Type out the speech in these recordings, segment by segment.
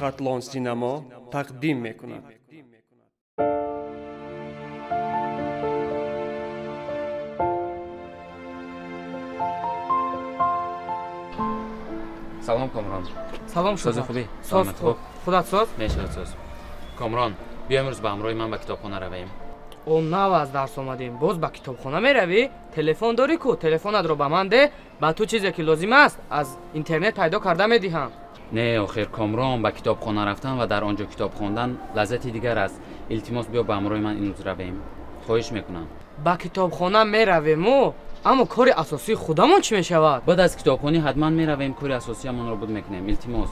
خطلان سینما تقدیم میکند. سلام کامران. سلام شما. ساز خوبی؟ سلامت خوب. خودت ساز؟ میشه ساز. کامران بیا امروز به همراه من به کتابخانه رویم. اون نو از درس اومدیم باز به کتابخانه میروی؟ تلفن داری کو؟ تلفنت رو به من ده، با تو چیزی که لازم است از اینترنت پیدا کرده میدهم. نه آخر کامران به کتابخانه رفتن و در آنجا کتاب خواندن لذتی دیگر است. التماس بیا به همراه من امروز رویم. خواهش میکنم. به کتابخانه میرویم اما کار اساسی خودمون چی میشود؟ بعد از کتابخانه حتما میرویم کار اساسیمون رو بود میکنیم. التماس.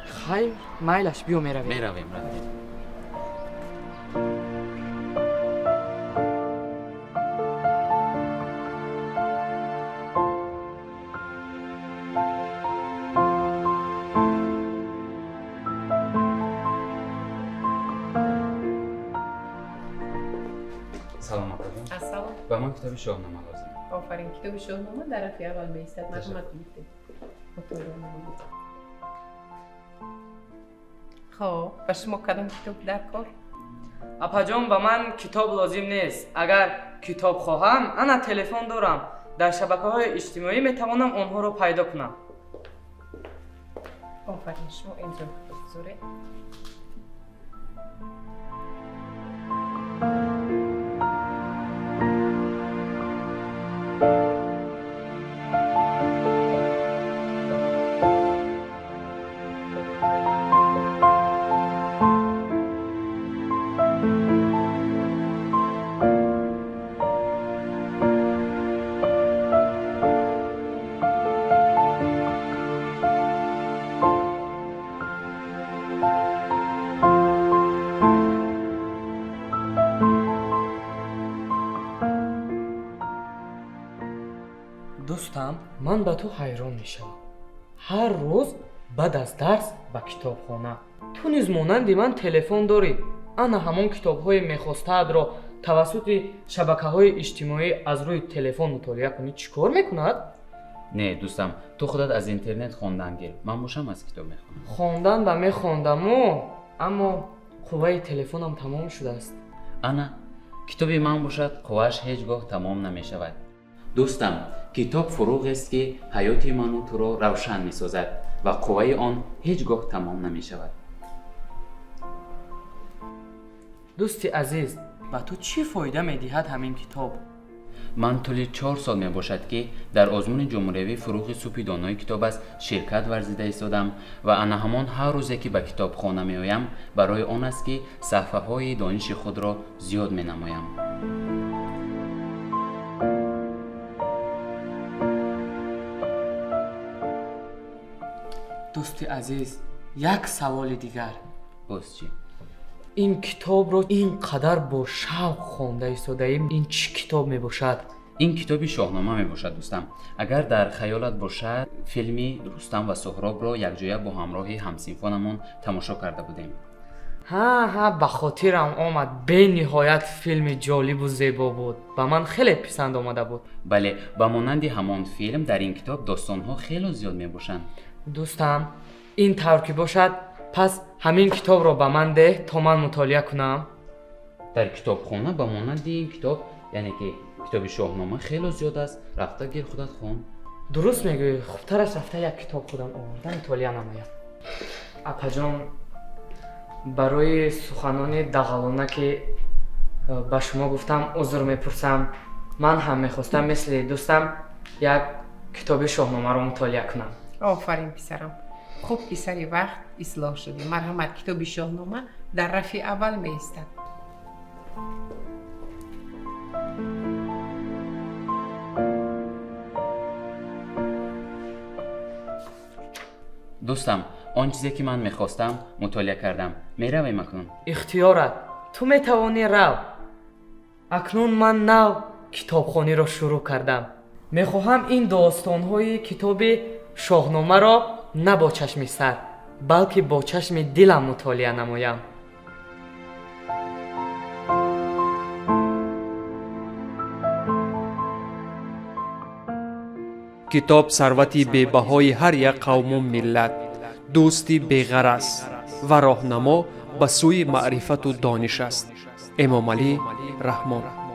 خیر میلش بیا میرویم. میرویم. سلام آقا. السلام. با من کتاب شاهنامه لازم. آفرین کتاب شاهنامه در رفیع اول میایستد. مرحمت کنید. مطالعه نمایید. خب به شما کدام کتاب در کار؟ اپا جان به من کتاب لازم نیست. اگر کتاب خواهم انا تلفن دارم. در شبکه‌های اجتماعی میتوانم آنها رو پیدا کنم. آفرین شما اینجا بگذارید. دوستم من به تو حیران میشم. هر روز بعد از درس به کتابخانه تو نیز مانند من تلفن داری. انا همون کتاب‌های میخواسته‌ات را توسط شبکه‌های اجتماعی از روی تلفن مطالعه کنی چیکار میکند؟ نه دوستم تو خودت از اینترنت خواندن گیر. من باشم از کتاب میخونم. خواندن به میخواندم اما قوه تلفنم تمام شده است. انا کتابی من باشد قوهش هیچگاه تمام نمیشود. دوستم کتاب فروغ است که حیات من و تو را روشن می سازد و قوه آن هیچگاه تمام نمی شود. دوستی عزیز به تو چی فایده می دهد همین کتاب؟ من طول 4 سال می باشد که در آزمون جمهوری فروغ سوپی دانای کتاب است شرکت ورزیده ایستادم و انا همان هر روزی که به کتاب خانه می آیم برای آن است که صفحه های دانش خود را زیاد می نمایم. دوستی عزیز یک سوال دیگر. باز چی؟ این کتاب رو اینقدر با شوق خوانده ایستاده ایم. این چی کتاب می باشد؟ این کتابی شاهنامه می باشد دوستم. اگر در خیالت باشد فیلمی رستم و سهراب را یکجایی با همراه همسینفانمون تماشا کرده بودیم. ها به خاطرم آمد. به نهایت فیلم جالب و زیبا بود. به من خیلی پسند آمده بود. بله با مانند همان فیلم در این کتاب داستان‌ها خیلی زیاد می باشند. دوستم این طور که باشد پس همین کتاب رو به من ده تا من مطالعه کنم. در کتابخانه با مانند این کتاب یعنی که کتاب شاهنامه خیلی زیاد است. رفته گیر خودت خوان. درست میگویی. خوبترش رفته یک کتاب خودم آوردم مطالعه نمایم. اپا جان برای سخنان دغلانه که به شما گفتم عذر میپرسم. من هم میخواستم مثل دوستم یک کتاب شاهنامه رو مطالعه کنم. آفرین پسرم. خوب پسری وقت اصلاح شدی. مرحمت کتاب شاهنامه در رفیع اول میایستد. دوستم آن چیزی که من میخواستم مطالعه کردم. میرویم اکنون. اختیارت. تو میتوانی رو. اکنون من نو کتابخوانی را شروع کردم. میخواهم این داستانهای کتاب شاهنامه را نه با چشم سر بلکه با چشم دلم مطالعه نمایم. کتاب ثروتی بی‌بهای هر یک قوم و ملت. دوستی بی‌غرض و راهنما به سوی معرفت و دانش است. امام علی رحمان.